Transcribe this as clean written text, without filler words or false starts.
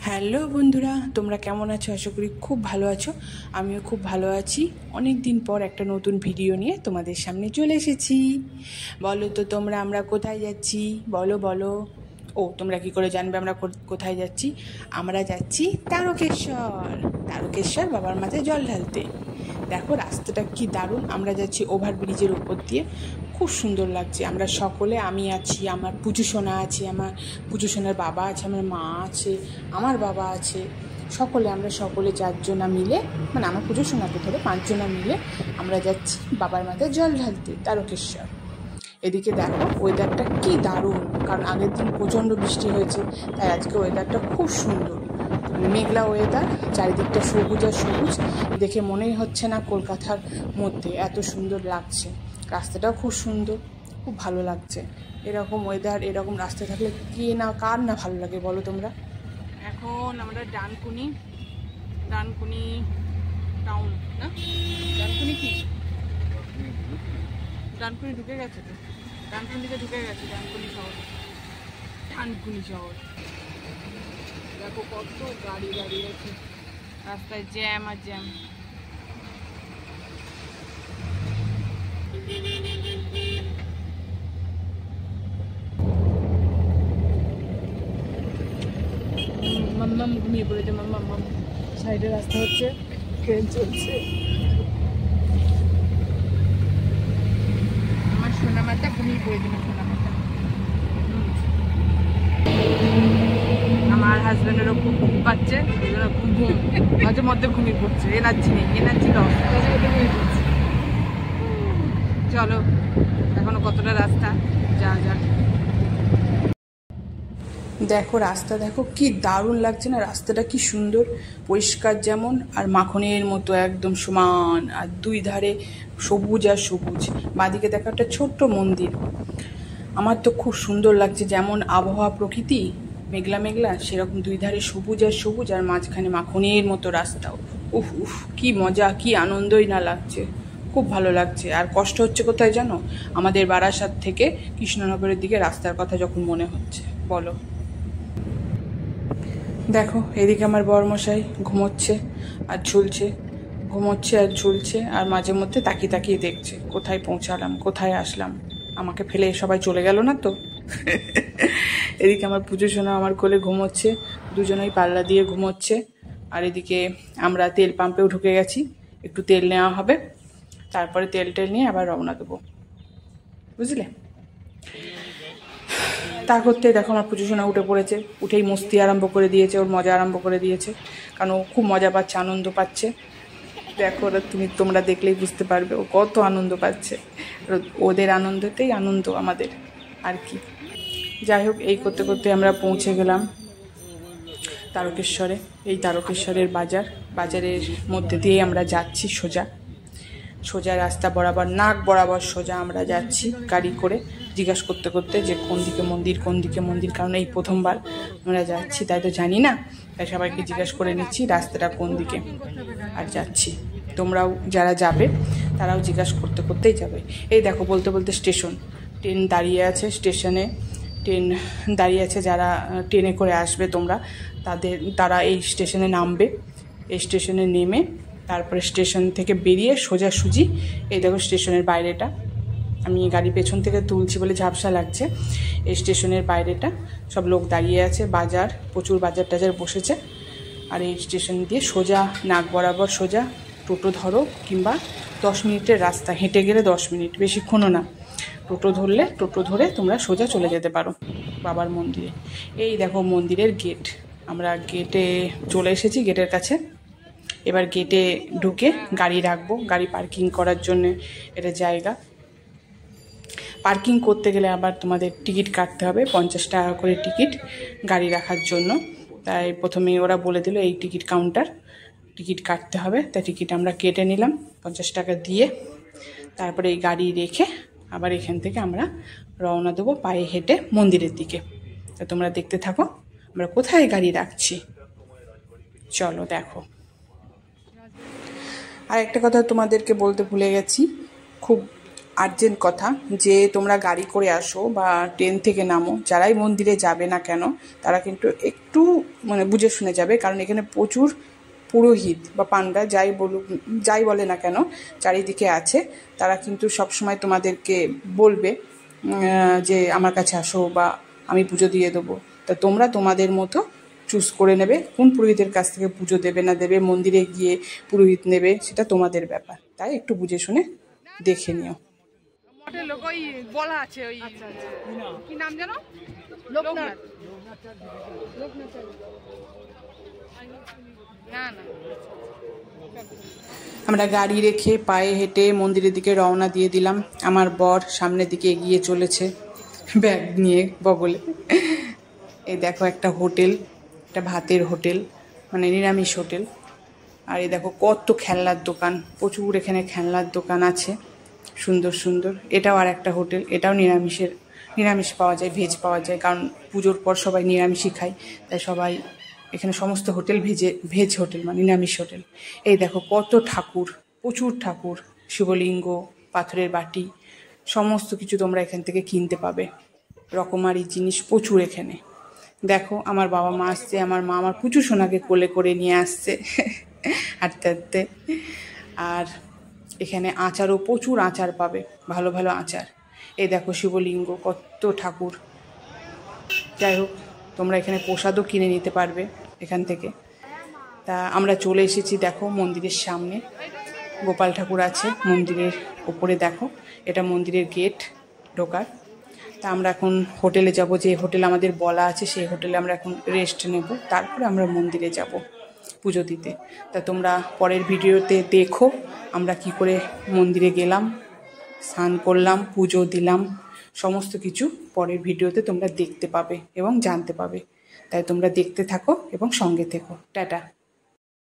Hello বন্ধুরা, তোমরা কেমন আছো? আশা করি খুব ভালো আছো। আমিও খুব ভালো আছি। অনেক দিন পর একটা নতুন ভিডিও নিয়ে তোমাদের সামনে চলে এসেছি। বলো তো তোমরা, আমরা কোথায় যাচ্ছি? বলো বলো। ও, তোমরা কি করে জানবে আমরা কোথায় যাচ্ছি? আমরা যাচ্ছি তারকেশ্বর। তারকেশ্বর বাবার মাথায় জল ঢালতে। দেখো রাস্তাটা কি দারুণ। আমরা যাচ্ছি ওভারব্রিজের উপর দিয়ে। খুব সুন্দর লাগছে। আমরা সকলে, আমি আছি, আমার পুজো সোনা আছে, আমার পুজো সোনার বাবা আছে, আমার মা আছে, আমার বাবা আছে, আমরা সকলে 4 জনা মিলে, মানে আমার পুজো সোনাকে ধরে 5 জনা মিলে আমরা যাচ্ছি বাবার মাথায় জল ঢালতে তারকেশ্বর। এদিকে দেখো ওয়েদারটা কি দারুণ, কারণ আগের দিন প্রচণ্ড বৃষ্টি হয়েছে, তাই আজকে ওয়েদারটা খুব সুন্দর। মেঘলা ওয়েদার, চারিদিকটা সবুজ আর সবুজ, দেখে মনেই হচ্ছে না কলকাতার মধ্যে, এত সুন্দর লাগছে। রাস্তাটাও খুব সুন্দর, খুব ভালো লাগছে। এরকম ওয়েদার, এরকম রাস্তা থাকলে কার না ভালো লাগে বলো তোমরা। এখন আমরা ডানকুনি টাউন, না ডানকুনি কি, ডানকুনি ঢুকে গেছে তো, ডানকুনিতে ঢুকে গেছে, ডানকুনি শহর। দেখো কত গাড়ি দাঁড়িয়ে আছে, রাস্তায় জ্যাম আর জ্যাম। মাম্মাম ঘুমিয়ে পড়েছে, মাম্মাম। সাইডে রাস্তা হচ্ছে, ট্রেন চলছে। আমার সোনামাটা ঘুমিয়ে পড়েছে, সোনামাটা। আমার হাজব্যান্ডেরও খুব ঘুম পাচ্ছে, ঘুম মাঝে মধ্যে ঘুমিয়ে পড়ছে, এনার্জি নেই, এনার্জি লস, ঘুমিয়ে পড়ছে। চলো, এখনো কতটা রাস্তা, যা যা। দেখো রাস্তা, দেখো কি দারুণ লাগছে না, রাস্তাটা কি সুন্দর, পরিষ্কার যেমন, আর মাখনের মতো একদম সমান, আর দুই ধারে সবুজ আর সবুজ। বাদিকে দেখো একটা ছোট্ট মন্দির। আমার তো খুব সুন্দর লাগছে, যেমন আবহাওয়া প্রকৃতি মেঘলা মেঘলা, সেরকম দুই ধারে সবুজ আর সবুজ, আর মাঝখানে মাখনের মতো রাস্তাও। উফ উফ, কি মজা, কি আনন্দই না লাগছে, খুব ভালো লাগছে। আর কষ্ট হচ্ছে কোথায় জানো? আমাদের বারাসাত থেকে কৃষ্ণনগরের দিকে রাস্তার কথা যখন মনে হচ্ছে। বলো। দেখো এদিকে আমার বরমশাই ঘুমোচ্ছে আর ঝুলছে, ঘুমোচ্ছে আর ঝুলছে, আর মাঝে মধ্যে তাকিয়ে তাকিয়ে দেখছে কোথায় পৌঁছালাম, কোথায় আসলাম, আমাকে ফেলে সবাই চলে গেল না তো। এদিকে আমার পুজো সোনা আমার কোলে ঘুমোচ্ছে, দুজনেই পাল্লা দিয়ে ঘুমোচ্ছে। আর এদিকে আমরা তেল পাম্পেও ঢুকে গেছি, একটু তেল নেওয়া হবে, তারপরে তেল নিয়ে আবার রওনা দেবো, বুঝলে। তা করতে দেখো আমার পুজো সোনা উঠে পড়েছে, উঠেই মস্তি আরম্ভ করে দিয়েছে, ওর মজা আরম্ভ করে দিয়েছে, কারণ ও খুব মজা পাচ্ছে, আনন্দ পাচ্ছে। দেখো ওরা, তোমরা দেখলেই বুঝতে পারবে ও কত আনন্দ পাচ্ছে। ওদের আনন্দতেই আনন্দ আমাদের, আর কি। যাই হোক, এই করতে করতে আমরা পৌঁছে গেলাম তারকেশ্বরে। এই তারকেশ্বরের বাজারের মধ্যে দিয়েই আমরা যাচ্ছি, সোজা রাস্তা বরাবর, নাক বরাবর সোজা আমরা যাচ্ছি গাড়ি করে, জিজ্ঞাসা করতে করতে যে কোন দিকে মন্দির, কারণ এই প্রথমবার আমরা যাচ্ছি, তাই তো জানি না, তাই সবাইকে জিজ্ঞাসা করে নিচ্ছি রাস্তাটা কোন দিকে, আর যাচ্ছি। তোমরাও যারা যাবে তারাও জিজ্ঞাসা করতে করতেই যাবে। এই দেখো বলতে বলতে স্টেশন, ট্রেন দাঁড়িয়ে আছে স্টেশনে, ট্রেন দাঁড়িয়ে আছে, যারা ট্রেনে করে আসবে তোমরা তারা এই স্টেশনে নামবে। এই স্টেশনে নেমে তারপরে স্টেশন থেকে বেরিয়ে সোজাসুজি, এই দেখো স্টেশনের বাইরেটা, আমি গাড়ি পেছন থেকে তুলছি বলে ঝাপসা লাগছে। এই স্টেশনের বাইরেটা সব লোক দাঁড়িয়ে আছে, প্রচুর বাজার টাজার বসেছে। আর এই স্টেশন দিয়ে সোজা নাক বরাবর সোজা টোটো ধরো, কিংবা 10 মিনিটের রাস্তা, হেঁটে গেলে 10 মিনিট, বেশিক্ষণও না। টোটো ধরে তোমরা সোজা চলে যেতে পারো বাবার মন্দিরে। এই দেখো মন্দিরের গেট, আমরা গেটে চলে এসেছি, গেটের কাছে। এবার গেটে ঢুকে গাড়ি রাখবো, গাড়ি পার্কিং করার জন্য এটা জায়গা। পার্কিং করতে গেলে আবার তোমাদের টিকিট কাটতে হবে, 50 টাকা করে টিকিট গাড়ি রাখার জন্য। তাই প্রথমেই ওরা বলে দিল এই টিকিট কাউন্টার, টিকিট কাটতে হবে। তাই টিকিট আমরা কেটে নিলাম 50 টাকা দিয়ে। তারপরে এই গাড়ি রেখে আবার এখান থেকে আমরা রওনা দেবো পায়ে হেঁটে মন্দিরের দিকে। তা তোমরা দেখতে থাকো আমরা কোথায় গাড়ি রাখছি, চলো দেখো। আর একটা কথা তোমাদেরকে বলতে ভুলে গেছি, খুব আর্জেন্ট কথা যে তোমরা গাড়ি করে আসো বা ট্রেন থেকে নামো, যারাই মন্দিরে যাবে না কেন তারা কিন্তু একটু মানে বুঝে শুনে যাবে, কারণ এখানে প্রচুর পুরোহিত বা পান্ডা যাই বলুক, যাই বলে না কেন চারিদিকে আছে। তারা কিন্তু সবসময় তোমাদেরকে বলবে যে আমার কাছে আসো বা আমি পুজো দিয়ে দেবো। তা তোমরা তোমাদের মতো চুজ করে নেবে কোন পুরোহিতের কাছ থেকে পুজো দেবে না দেবে, মন্দিরে গিয়ে পুরোহিত নেবে সেটা তোমাদের ব্যাপার, তাই একটু বুঝে শুনে দেখে নিও। মঠের লোক ওই বলা আছে ওই কি নাম যেন লোকনাথ। না না আমরা গাড়ি রেখে পায়ে হেঁটে মন্দিরের দিকে রওনা দিয়ে দিলাম। আমার বর সামনের দিকে এগিয়ে চলেছে ব্যাগ নিয়ে বগলে। এই দেখো একটা হোটেল, একটা ভাতের হোটেল, মানে নিরামিষ হোটেল। আর এই দেখো কত খেলনার দোকান, প্রচুর এখানে খেলনার দোকান আছে সুন্দর সুন্দর। এটাও আর একটা হোটেল, এটাও নিরামিষ পাওয়া যায়, ভেজ পাওয়া যায়, কারণ পুজোর পর সবাই নিরামিষই খায়, তাই সবাই এখানে সমস্ত হোটেল ভেজ হোটেল মানে নিরামিষ হোটেল। এই দেখো কত ঠাকুর, প্রচুর ঠাকুর, শিবলিঙ্গ, পাথরের বাটি, সমস্ত কিছু তোমরা এখান থেকে কিনতে পাবে। রকমারি জিনিস প্রচুর এখানে। দেখো আমার বাবা মা আসছে, আমার মা আমার পুচু সোনাকে কোলে করে নিয়ে আসছে হাঁটতে হাঁটতে। আর এখানে আচারও প্রচুর আচার পাবে, ভালো ভালো আচার। এই দেখো শিবলিঙ্গ, কত ঠাকুর। যাই হোক তোমরা এখানে প্রসাদও কিনে নিতে পারবে এখান থেকে। তা আমরা চলে এসেছি দেখো মন্দিরের সামনে, গোপাল ঠাকুর আছে মন্দিরের ওপরে। দেখো এটা মন্দিরের গেট ঢোকার। তা আমরা এখন হোটেলে যাব, যে হোটেল আমাদের বলা আছে সেই হোটেলে আমরা এখন রেস্ট নেব, তারপরে আমরা মন্দিরে যাব পুজো দিতে। তা তোমরা পরের ভিডিওতে দেখো আমরা কি করে মন্দিরে গেলাম, স্নান করলাম, পুজো দিলাম, সমস্ত কিছু পরের ভিডিওতে তোমরা দেখতে পাবে এবং জানতে পাবে। তাই তোমরা দেখতে থাকো এবং সঙ্গে থেকো। টাটা।